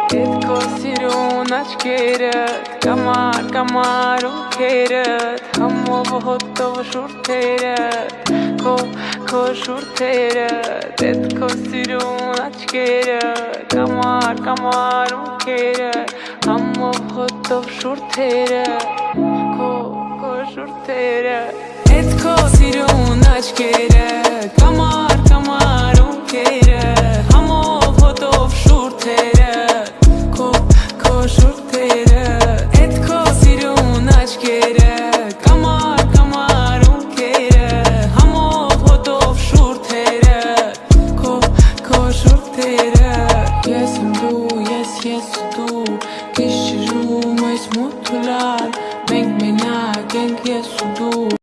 Հետքո սիրուն աչքերդ Կամար ունքերդ Համով հոտով շուրթերդ Քո շուրթերդ Հետքո սիրուն աչքերդ Կամար ունքերդ Համով հոտով շուրթերդ Քո շուրթերդ Հետքո սիրուն աչքերդ Կամար ունքերդ Համով հոտով շուրթերդ Քո շուրթերդ Հետքո սիրուն աչքերդ Կամար ունքերդ Համով հոտով շուրթերդ Քո շուրթերդ Ես եմ դու, ես ու դու Գիշերում այս մութ ու լալ Մենք մենակ ենք ես ու դու